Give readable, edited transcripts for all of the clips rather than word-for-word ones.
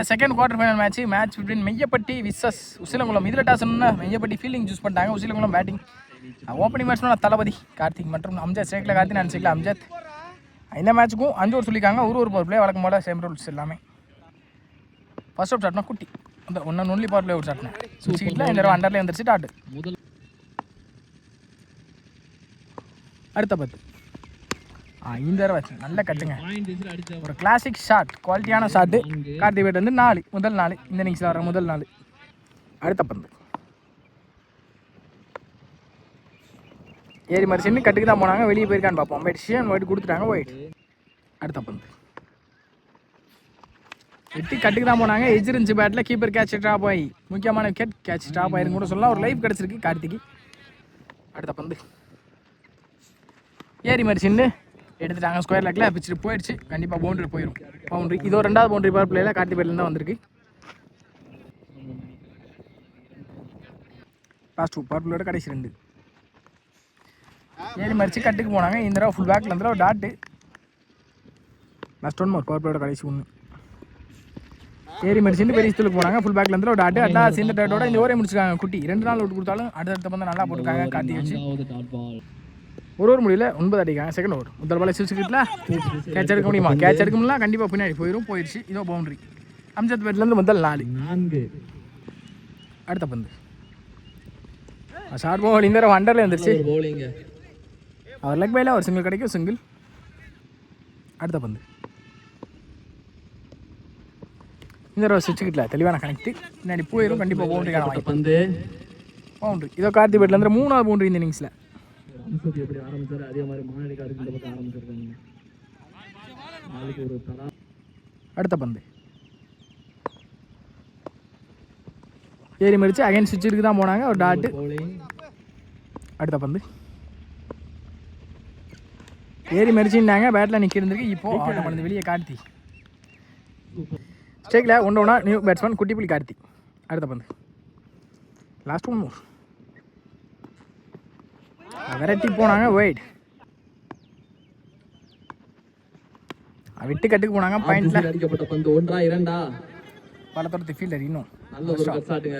Second quarter final match between Meyyappatti versus Usilankulam. இதில் toss Meyyappatti fielding choose பண்ணிட்டாங்க, Usilankulam batting. Opening batsman Thalapathy Karthik மற்றும் அம்ஜத். ஸ்ட்ரைக்கில் கார்த்திக், நான் ஸ்ட்ரைக்கில் அம்ஜத். இந்த மேட்ச்சுக்கும் 5 ஓவர் சொல்லியிருக்காங்க. ஒரு பவர் பிளே வழக்கம் போல் சேம் ரூல்ஸ் எல்லாமே. ஃபர்ஸ்ட் ஓவர் ஷாட்னா குட்டி, அந்த ஒன்று ஒன்லி பவர் பிளே ஒரு ஷாட்னேன் சுவிட்சிக்கிட்டில். இந்த தடவை அண்டர்லேயே வந்துருச்சு டாட்டு. அடுத்த 10 இந்த தடவை நல்ல கட்டுங்க, ஒரு கிளாசிக் ஷாட், குவாலிட்டியான ஷாட்டு. கார்த்திக் பேட் வந்து 4 முதல் 4 இந்த இன்னிங்ஸில் வர முதல் 4. அடுத்த 10 ஏறி மாதிரி சின்ன கட்டுக்கு தான் போனாங்க, வெளியே போயிருக்கான்னு பார்ப்போம். மெடிஷன் ஒயிட் கொடுத்துட்டாங்க, ஒயிட். அடுத்த 10 எட்டி கட்டுக்கு தான் போனாங்க, எஜ் இருந்துச்சு பேட்டில். கீப்பர் கேட்ச் ட்ராப் ஆகி, முக்கியமான விக்கெட் கேட்ச் ட்ராப் ஆயிருன்னு கூட சொல்லலாம். ஒரு லைஃப் கிடச்சிருக்கு கார்த்திக்கு. அடுத்த 10 ஏறி மாதிரி சின்ன எடுத்துட்டாங்க, ஸ்கொயர் லேக்கில் பிச்சுட்டு போயிடுச்சு. கண்டிப்பாக பவுண்டரி போயிடும். பவுண்டரி இதோ 2வது பவுண்டரி பவர் பிளேயில் கார்த்திக் பேட்லேருந்து தான் வந்திருக்கு. லாஸ்ட் 2 பவர் பிளேயோட கடைசி 2 ஏறி மறிச்சு கட்டுக்கு போனாங்க. இந்த தடவை ஃபுல் பேக்கில் இருந்தாலும் டாட்டு. லாஸ்ட் 1 மோர் பவர் பிளேயோட கடைசி 1. ஏறி மறிச்சுட்டு பெரிய ஸ்தூலுக்கு போனாங்க, ஃபுல் பேக்கில் இருந்தாலும் டாட்டு. அட்டா சேர்ந்த டாட்டோட இந்த ஓரே முடிச்சிருக்காங்க குட்டி. 2 நாள் விட்டு கொடுத்தாலும் அடுத்தடுத்த பந்து நல்லா போட்டுருக்காங்க கார்த்திக் வச்சு. ஒரு முடியல 9 அடிக்காங்க. செகண்ட் ஓவர் முதல் பால் சிக்ஸ்ல கேட்ச் எடுக்க முடியுமா? கேட்ச் எடுக்க முடியல, கண்டிப்பாக பின்னாடி போயிடுச்சு. இதோ பவுண்டரி அம்ஜத் பேட்லேருந்து முதல் 4. அடுத்த பந்து ஷார்ட் பால். இந்த தடவை அண்டர்ல வந்துருச்சு. அவர் லெக் பைல ஒரு சிங்கிள் கிடைக்கும், சிங்கிள். அடுத்த பந்து இந்த தடவை சுவிட்சுக்கிட்டல தெளிவான கனெக்ட், பின்னாடி போயிடும், கண்டிப்பாக பவுண்டரிக்கான வாய்ப்பு. பந்து பவுண்டரி இதோ கார்த்திக் பேட்லேருந்து 3வது பவுண்டரி இந்த இன்னிங்ஸில். எப்படி ஆரம்பிச்சாரு அதே மாதிரி மாநிலக்காருக்கு இந்த பக்கம் ஆரம்பிச்சிருக்காங்க. அடுத்த பந்து ஏறி மறிச்சு அகைன் சுவிட்சுக்கு தான் போனாங்க, ஒரு டாட்டு. அடுத்த பந்து ஏறி மறிச்சுட்டாங்க, பேட்டில் நிற்கிருந்துருக்கு. இப்போது ஆட்டம் பண்ணது வெளியே கார்த்தி. ஸ்டேக்கில் 1-1 new batsman Kuttipuli Karthi. அடுத்த பந்து லாஸ்ட் 1 மோர் வெரைட்டி போனாங்க, ஒயிட். விட்டு கட்டுக்கு போனாங்க, பாயிண்ட்ல அடிக்கப்பட்ட பந்து 1-2 பலத்தோட ஃபீல்டர் இன்னும் நல்ல ஒரு ஷாட்டுங்க.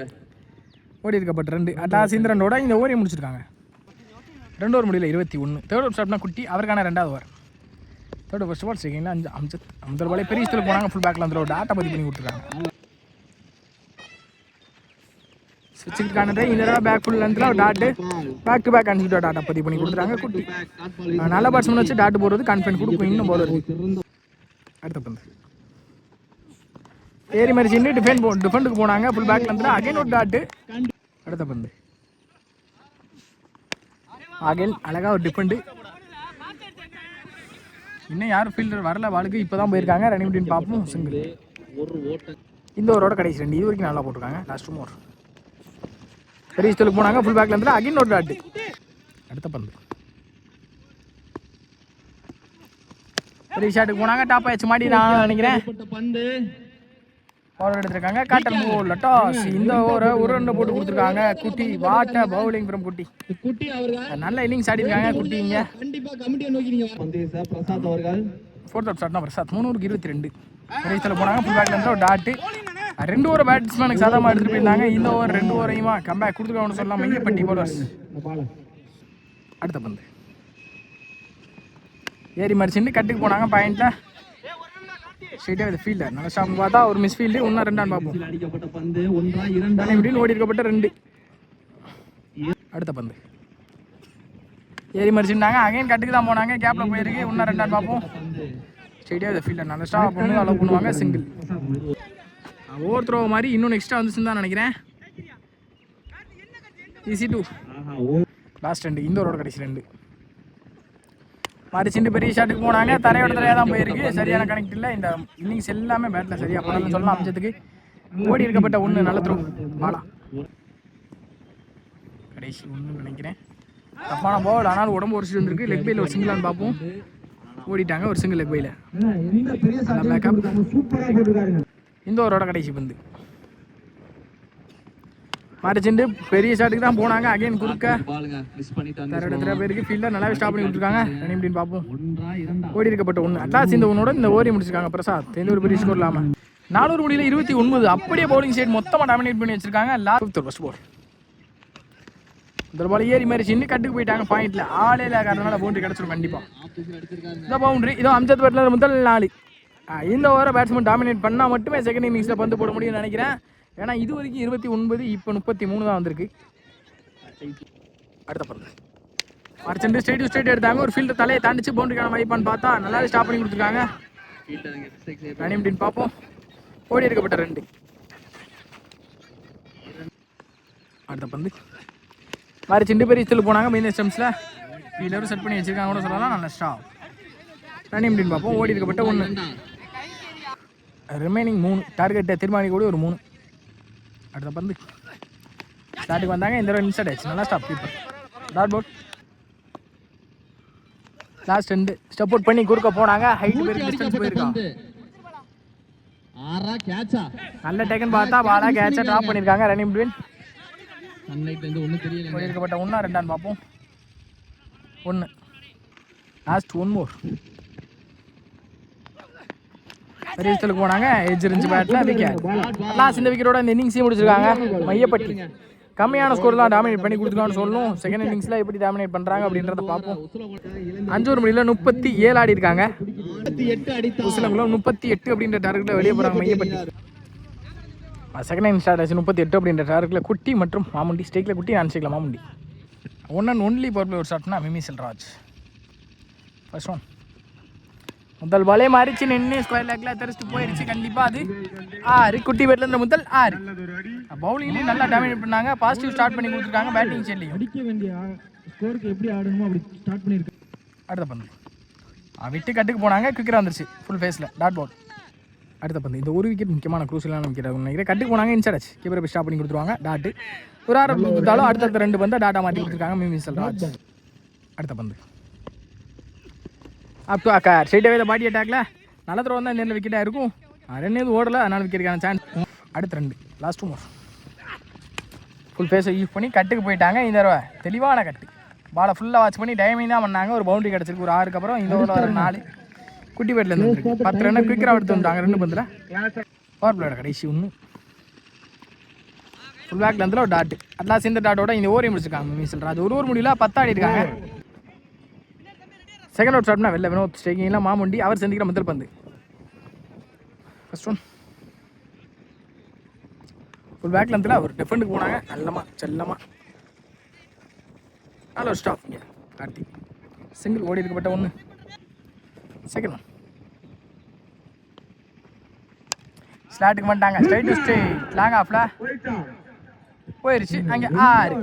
ஓடி இருக்கப்பட்ட 2 அட்டாஸ் இந்த 2ஓட இந்த ஓவரை முடிச்சிருக்காங்க. 2 ஓவர் முடியல 21. தேர்ட் ஓவர் ஷாட்னா குட்டி, அவருக்கான 2வது over. Third over first ball செகண்டில் அம்ஜத். முதல் பாலே பெரிய ஸ்டூலுக்கு போனாங்க, ஃபுல் பேக்கில் வந்து ஒரு டாட்டா பதிவு பண்ணி கொடுத்துருக்காங்க. ஸ்விட்சுக்கான இந்த தடவை பேக் ஃபுல் லென்த்தில் ஒரு டாட்டு, பேக் டு பேக் அனுப்பிட்டு டாட்டா பதிவு பண்ணி கொடுத்துருக்காங்க குட்டி. நல்ல பேட்ஸ்மேன் வச்சு டாட்டு போடுறது கான்ஃபிடன்ட் கொடுக்கும் இன்னும் போல இருக்கு. அடுத்த பந்து ஏறி மாதிரி சின்ன டிஃபெண்டுக்கு போனாங்க, ஃபுல் பேக் லென்த்தில் அகைன் ஒரு டாட்டு. அடுத்த பந்து அகைன் அழகாக ஒரு டிஃபெண்டு. இன்னும் யாரும் ஃபீல்டர் வரல, வாளுக்கு இப்போ தான் போயிருக்காங்க. ரன்னிங் அப்படின்னு பார்ப்போம், சிங்கிள். இந்த ஓவரோட கடைசி 2 இது வரைக்கும் நல்லா போட்டிருக்காங்க. லாஸ்ட் ஓவர் பெரிய ஸ்டூலுக்கு போனாங்க, ஃபுல் பேக்கில் இருந்தால் அகைன் ஒரு டாட்டு. அடுத்த பந்து பெரிய ஷாட்டுக்கு போனாங்க, டாப் ஆயிடுச்சு மாடி நான் நினைக்கிறேன். பவுலர் எடுத்திருக்காங்க, காட்டன் போல் டாஸ். இந்த ஓவரை ஒரு ரன் போட்டு கொடுத்துருக்காங்க குட்டி. வாட்ட பவுலிங் ஃப்ரம் குட்டி. நல்ல இன்னிங்ஸ் ஆடி இருக்காங்க குட்டி. இங்கே ஃபோர்த் அவுட் ஷாட்னா பிரசாத் 322 பெரிய ஸ்டூலுக்கு போனாங்க, ஃபுல் பேக்கில் இருந்தால் ஒரு டாட்டு. 2 ஓவர் பேட்ஸ்மேனுக்கு சாதமாக எடுத்துகிட்டு போயிருந்தாங்க. இந்த ஓவர் 2 ஓவரையுமா கம்பேக் கொடுத்துருக்காங்கன்னு சொல்லலாம் மெய்யப்பட்டி பவுலர்ஸ். அடுத்த பந்து ஏறி மறிச்சுன்னு கட்டுக்கு போனாங்க, பாயிண்ட்ல ஸ்ட்ரெயிட்டாக இது ஃபீல்டர் நல்ல ஷாப் பார்த்தா ஒரு மிஸ் ஃபீல்டு. இன்னும் 2 பார்ப்போம். இப்படின்னு ஓடி இருக்கப்பட்ட 2. அடுத்த பந்து ஏறி மறிச்சுட்டாங்க, அகைன் கட்டுக்கு தான் போனாங்க, கேப்பில் போயிருக்கு. இன்னும் 2 பார்ப்போம். ஸ்ட்ரெயிட்டாக இது ஃபீல்டர் நல்ல ஸ்டாப் பண்ணி அலோவ் பண்ணுவாங்க, சிங்கிள். ஓவர் த்ரோ மாதிரி இன்னும் நெக்ஸ்ட்டாக வந்துச்சுன்னு தான் நினைக்கிறேன். ஈஸி 2 லாஸ்ட் 2 இந்த ஓவரோட கடைசி 2. மறிச்சுட்டு பெரிய ஷாட்டுக்கு போனாங்க, தரையாக தான் போயிருக்கு. சரியான கனெக்ட் இல்லை. இந்த இன்னிங்ஸ் எல்லாமே பேட்டில் சரியாக பண்ணலன்னு சொல்லலாம். அம்ஜத்துக்கு ஓடி இருக்கப்பட்ட 1 நல்ல த்ரோ பாலா. கடைசி 1 நினைக்கிறேன். தப்பான பால், ஆனால் உடம்பு ஒரு வந்துருக்கு. லெக் பையில் ஒரு சிங்கிளான்னு பார்ப்போம். ஓடிட்டாங்க, ஒரு சிங்கிள் லெக் பையில். பேக்கப் இந்த ஓவரோட கடைசி பந்து மறைச்சுட்டு பெரிய ஷாட்டுக்கு தான் போனாங்க, அகைன் குறுக்க தர பேருக்கு ஃபீல்டர் நல்லாவே ஸ்டாப் பண்ணி விட்டுருக்காங்க. ரன்னிங் அப்படின்னு பார்ப்போம். ஓடி இருக்கப்பட்ட 1 அட்லாஸ் இந்த 1ஓட இந்த ஓவரை முடிச்சிருக்காங்க பிரசாத். எந்த ஒரு பெரிய ஸ்கோர் இல்லாமல். 400 முடியல 29. அப்படியே பவுலிங் சைடு மொத்தமாக டாமினேட் பண்ணி வச்சிருக்காங்க. லாஸ்ட் ஃபர்ஸ்ட் பால் இந்த பால் ஏறி மாதிரி சின்ன கட்டுக்கு போயிட்டாங்க. பாயிண்ட்ல ஆளே இல்லாதனால பவுண்டரி கிடச்சிடும் கண்டிப்பாக. இந்த பவுண்டரி இதோ அம்ஜத் பட்லர் முதல் 4. இந்த ஓவரை பேட்ஸ்மேன் டாமினேட் பண்ணால் மட்டுமே செகண்ட் இன்னிங்ஸில் பந்து போட முடியும்னு நினைக்கிறேன். ஏன்னா இது வரைக்கும் 29, இப்போ 33 தான் வந்திருக்கு. அடுத்த பந்து அர்ச்சென்ட் ஸ்ட்ரைட் எடுத்தாங்க. ஒரு ஃபீல்டு தலையை தாண்டிச்சு பவுண்டரிக்கான மதிப்பான்னு பார்த்தா நல்லாவே ஸ்டாப் பண்ணி கொடுத்துருக்காங்க. ரன் எப்படின்னு பார்ப்போம். ஓடி எடுக்கப்பட்ட 2. அடுத்த பந்து மாதிரி சிண்டு பெரிய ஸ்டில் போனாங்க. மெயின் ஸ்டம்ஸில் ஃபீல்டரும் செட் பண்ணி வச்சிருக்காங்க கூட சொல்லலாம். நல்ல ஸ்டாப். ரன் எப்படின்னு பார்ப்போம். ஓடி எடுக்கப்பட்ட 1. ரிமைனிங் 3. டார்கெட்டை தீர்மானிக்கக்கூடிய ஒரு 3. அடுத்த பந்து ஸ்டார்ட்டுக்கு வந்தாங்க. இந்த தடவை இன்சைட் ஆச்சு. நல்லா stop keeper dot boat. Last 2 step out பண்ணி குறுக்க போனாங்க. ஹைட் பேர் டிஸ்டன்ஸ் போயிருக்காங்க. நல்ல டேக்கன் பார்த்தா பாலா கேட்சை ட்ராப் பண்ணியிருக்காங்க. ரன்னிங் பிட்வீன் இருக்கப்பட்ட 1 2 பார்ப்போம். 1 லாஸ்ட் 1 மோர். பெரியஸ்டலுக்கு போனாங்க. எஜ் இருந்துச்சு பேட்டில். விக்கெட். லாஸ்ட் இந்த விக்கெட்டோட இந்த இன்னிங்ஸையும் முடிச்சிருக்காங்க. மையப்பட்டி கம்மியான ஸ்கோர் தான் டாமினேட் பண்ணி கொடுத்துருக்கான்னு சொல்லணும். செகண்ட் இன்னிங்ஸில் எப்படி டாமினேட் பண்ணுறாங்க அப்படின்றத பார்ப்போம். 5 ஓவர் முடியல 37 ஆடி இருக்காங்க. உசிலங்குளம் 38 அப்படின்ற டார்கெட்டில் வெளியே போகிறாங்க மையப்பட்டி. செகண்ட் இன்னிங் ஸ்டார்ட் ஆச்சு 38 அப்படின்ற டார்கெட்டில் குட்டி மற்றும் மாமுண்டி. ஸ்டேக்கில் குட்டி, நான் ஸ்டேக்கில் Mamundi. 1 and only power play ஒரு ஷாட்னா மிமி செல்ராஜ். ஃபர்ஸ்ட் ஒன் முதல் பாலே மாறிச்சு நின்று ஸ்கொயர் லேக்கில் தெரிச்சுட்டு போயிடுச்சு. கண்டிப்பாக அது 6. குட்டி பேட்லேருந்து முதல் 6. பவுலிங்லேயும் நல்லா டாமினேட் பண்ணாங்க. பாசிட்டிவ் ஸ்டார்ட் பண்ணி கொடுத்துருக்காங்க. பேட்டிங் சைட்லையும் அடிக்க வேண்டிய ஸ்கோருக்கு எப்படி ஆடணுமோ அப்படி ஸ்டார்ட் பண்ணியிருக்கு. அடுத்த பந்து விட்டு கட்டுக்கு போனாங்க. குவிக்கராக வந்துருச்சு ஃபுல் ஃபேஸில் டாட் பால். அடுத்த பந்து இந்த ஒரு விக்கெட் முக்கியமான க்ரூசியலான விக்கெட் நினைக்கிறேன். கட்டுக்கு போனாங்க. இன்சைட் ஆச்சு. கீப்பரை போய் ஸ்டாப் பண்ணி கொடுத்துருவாங்க. டாட்டு ஒரு 6 கொடுத்தாலும் அடுத்தடுத்த 2 பந்தை டாட்டா மாற்றி கொடுத்துருக்காங்க மிமி செல்ராஜ். அடுத்த பந்து அப் டு அக்கார் ஸ்ட்ரைட்டாகவே இந்த பாடி அட்டாக்ல நல்ல த்ரோ தான் நேரில் விக்கெட்டாக இருக்கும். 2 எதுவும் ஓடலை, அதனால் விக்கெட்டுக்கான சான்ஸ். அடுத்த 2 லாஸ்ட் 2 மோர். ஃபுல் ஃபேஸை யூஸ் பண்ணி கட்டுக்கு போயிட்டாங்க. இந்த தடவை தெளிவான கட்டு. பாலை ஃபுல்லாக வாட்ச் பண்ணி டைமிங் தான் பண்ணாங்க. ஒரு பவுண்டரி கிடச்சிருக்கு. ஒரு 6க்கு அப்புறம் இந்த ஓவரில் ஒரு 4. குட்டி பேட்லேருந்து 10 ரன் குயிக்கராக எடுத்து வந்துட்டாங்க 2 பந்தில். பவர் பிளேயோட கடைசி 1. ஃபுல் பேக்லேருந்து ஒரு டாட்டு. அட்லாஸ் இந்த டாட்டோட இந்த ஓவரையும் முடிச்சிருக்காங்க மிமி செல்ராஜ். ஒரு ஓவர் முடியல 10 ஆடி இருக்காங்க. செகண்ட் அவுட் ஷாட்னா வெளில வினோத் ஸ்டேக்கிங்லாம் மாமுண்டி. அவர் சந்திக்கிற முதல் பந்து. ஃபர்ஸ்ட் ஒன் ஃபுல் பேக்லேருந்து ஒரு டிஃபெண்டுக்கு போனாங்க. செல்லமாக நல்ல ஒரு ஸ்டாப். இங்கே கார்த்திக் சிங்கிள் ஓடி இருக்கப்பட்ட 1. செகண்ட் ஒன் ஸ்லாட்டுக்கு வந்துட்டாங்க. ஸ்ட்ரைட் டு ஸ்ட்ரைட் லாங் ஆஃப்ல போயிருச்சு. அங்கே 6.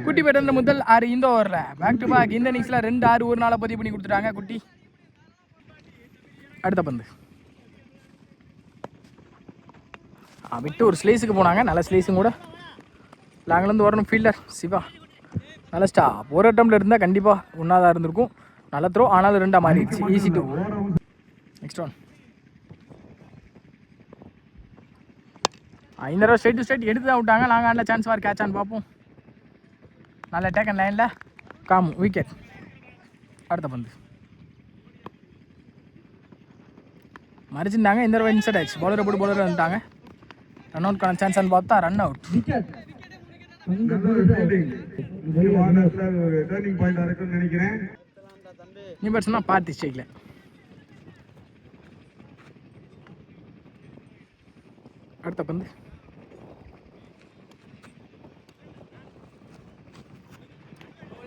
குட்டி பேட்டர்ல முதல் 6 இந்த ஓவரில். பேக் டு பேக் இந்த இன்னிங்ஸில் 2 6 ஒரு நாளை பதிவு பண்ணி கொடுத்துட்டாங்க குட்டி. அடுத்த பந்து விட்டு ஒரு ஸ்லேஸுக்கு போனாங்க. நல்ல ஸ்லேஸும் கூட. லாங்கிலேருந்து வரணும் ஃபீல்டர் சிவா. நல்ல ஸ்டாப். ஒரு அட்டம்ப்டில் இருந்தால் கண்டிப்பாக ஒன்றாதான் இருந்திருக்கும். நல்ல த்ரோ, ஆனாலும் 2 மாறிடுச்சு. ஈஸி 2. நெக்ஸ்ட் ஒன் இந்த தடவை ஸ்ட்ரைட் டு ஸ்ட்ரைட் எடுத்து தான் விட்டாங்க. நாங்கள் ஆடல சான்ஸ் வார் கேட்ச் ஆன் பார்ப்போம். நல்ல டேக்கன் லைனில் காமு விக்கெட். அடுத்த பந்து மறிச்சிருந்தாங்க. இந்த தடவை இன்சைட் ஆயிடுச்சு. பவுலரை போட்டு பவுலர் வந்துட்டாங்க. ரன் அவுட்கான சான்ஸ் பார்த்தா ரன் அவுட். நீ பேட்ஸ்னா பார்ட்டி ஸ்டேக்கில். அடுத்த பந்து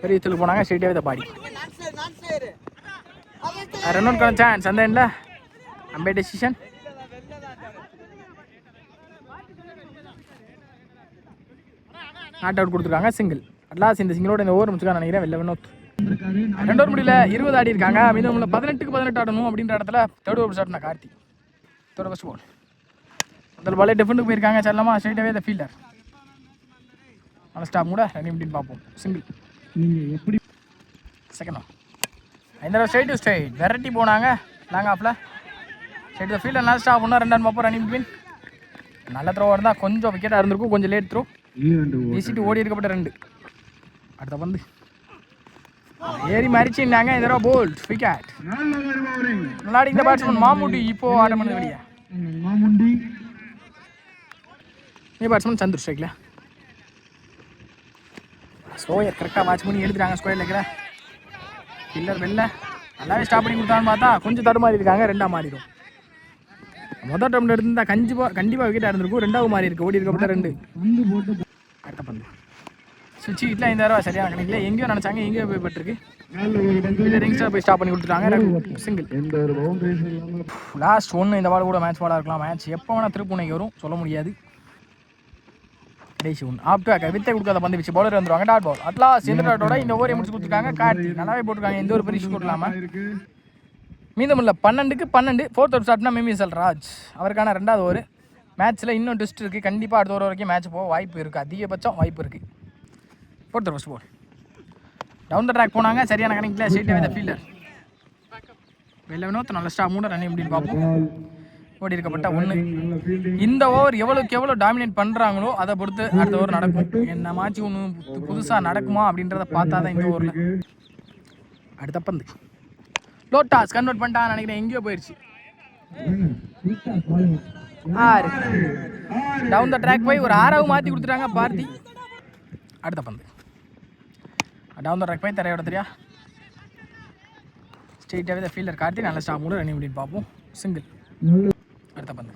பெரிய இடத்துக்கு போனாங்க. ஸ்ட்ரெயிட்டாகவே இந்த பாடி ரன் அவுட்கான சான்ஸ் அந்த எண்டில். அம்பே டெசிஷன். நாட் அவுட் கொடுத்துருக்காங்க. சிங்கிள். அட்லாஸ் இந்த சிங்கிளோட இந்த ஓவர் முடிச்சுக்கான்னு நினைக்கிறேன். வெளில வினோத் 2 ஓவர் முடியல 20 ஆடி இருக்காங்க. மீதம் 18க்கு 18 ஆடணும் அப்படின்ற இடத்துல தேர்ட் ஓவர் ஸ்டார்ட்னா கார்த்தி. தேர்ட் ஃபர்ஸ்ட் பால் முதல் பாலே டிஃபெண்டுக்கு போயிருக்காங்க. செல்லமா ஸ்ட்ரைட்டாகவே இந்த ஃபீல்டர். நல்ல ஸ்டாப் கூட ரன் எப்படின்னு பார்ப்போம். சிங்கிள். செகண்ட் இந்த ஸ்ட்ரைட் டு ஸ்ட்ரைட் வெரைட்டி போனாங்க. லாங் ஆஃபில் ஸ்ட்ரைட் த ஃபீல்டர். நல்ல ஸ்டாப் ஒன்றா 2 ரன் பார்ப்போம். ரன் பின் நல்ல த்ரோ இருந்தால் கொஞ்சம் விக்கெட்டாக இருந்திருக்கும். கொஞ்சம் லேட் த்ரோ. ஈஸிட்டு ஓடி இருக்கப்பட்ட 2. அடுத்த பந்து ஏறி மறிச்சுட்டாங்க. இந்த தடவை போல்ட் விக்கெட். நல்லா இந்த பேட்ஸ்மேன் மாமுண்டி இப்போ ஆட பண்ணது வெளியே. நியூ பேட்ஸ்மேன் சந்துரு ஸ்ட்ரைக்கில். ஸ்கோயர் கரெக்டாக வாட்ச் பண்ணி எடுத்துட்டாங்க. ஸ்கோயரில் இருக்கிற கில்லர் வெளில நல்லாவே ஸ்டாப் பண்ணி கொடுத்தான்னு பார்த்தா கொஞ்சம் தடுமாறி இருக்காங்க. ரெண்டாக மாறிடும். மொதல் டவுன் எடுத்துருந்தா கண்டிப்பாக விக்கெட்டாக இருந்திருக்கும். ரெண்டாவது மாறி இருக்கு. ஓடி இருக்கப்பட்ட 2. அடுத்த பந்து சுவிட்ச் வீட்டில் 5000 ரூபா சரியான கணக்கில் எங்கேயோ நினச்சாங்க, எங்கேயோ போய் பட்டிருக்கு. ரிங்ஸ்டார் போய் ஸ்டாப் பண்ணி கொடுத்துட்டாங்க. சிங்கிள். லாஸ்ட் ஒன்று. இந்த பால் கூட மேட்ச் பாலாக இருக்கலாம். மேட்ச் எப்போ வேணால் திருப்புனைக்கு வரும், சொல்ல முடியாது. கடைசி ஒன்று ஆப்டா வித்தை கொடுக்காத பந்து வச்சு பவுலர் வந்துருவாங்க. Dot ball. அட்லாஸ் எந்த டாட்டோட இந்த ஓவரை முடிச்சு கொடுத்துருக்காங்க. கார்த்தி நல்லாவே போட்டிருக்காங்க. எந்த ஒரு பெரிய ஸ்கோர் இல்லாமல். மீதமுள்ள 12க்கு 12. 4th ஓவர் ஸ்டார்ட்னா மிமிசல் ராஜ் அவருக்கான 2வது ஓவர். மேட்ச்சில் இன்னும் ட்விஸ்ட் இருக்குது. கண்டிப்பாக அடுத்த ஓவர் வரைக்கும் மேட்ச் போக வாய்ப்பு இருக்குது. அதிகபட்சம் வாய்ப்பு இருக்குது. 4th over first ball. Down the track போனாங்க. சரியான கணக்கில் ஸ்ட்ரெயிட் அவே த ஃபீல்டர் வெளில வினோத் நல்ல ஸ்டாப் மூட ரன் எப்படின்னு பார்ப்போம். ஓடி இருக்கப்பட்ட 1. இந்த ஓவர் எவ்வளோக்கு எவ்வளோ டாமினேட் பண்ணுறாங்களோ அதை பொறுத்து அடுத்த ஓவர் நடக்கும். என்ன மாச்சு ஒன்று புதுசாக நடக்குமா அப்படின்றத பார்த்தா தான் இந்த ஓவரில். அடுத்த பந்து லோட்டாஸ் கன்வெர்ட் பண்ணிட்டான்னு நினைக்கிறேன். எங்கேயோ போயிடுச்சு. 6. டவுன் த ட்ராக் போய் ஒரு 6ஆவது மாற்றி கொடுத்துட்டாங்க பார்த்தி. அடுத்த பந்து டவுன் த ட்ராக் போய் தரையோட தெரியா ஸ்ட்ரெயிட்டாகவே த ஃபீல்டர் கார்த்தி நல்ல ஸ்டாப் கூட ரன் எப்படின்னு பார்ப்போம். சிங்கிள். அடுத்த பந்து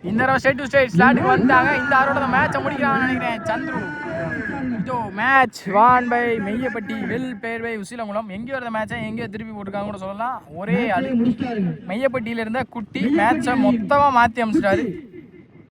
இந்த தடவை ஸ்ட்ரெயிட் டு ஸ்ட்ரெயிட் ஸ்லாட்டுக்கு வந்துட்டாங்க. இந்த ஆரோட மேட்சை முடிக்கிறான்னு நினைக்கிறேன். சந்துரு இதோ மேட்ச் வான் பை மெய்யப்பட்டி வெல் பேர் பை உசிலங்குளம். எங்கேயோ இருந்த மேட்சை எங்கேயோ திருப்பி போட்டிருக்காங்க கூட சொல்லலாம். ஒரே அது மெய்யப்பட்டியில் இருந்த குட்டி மேட்சை மொத்தமாக மாற்றி அமைச்சிட்டாரு.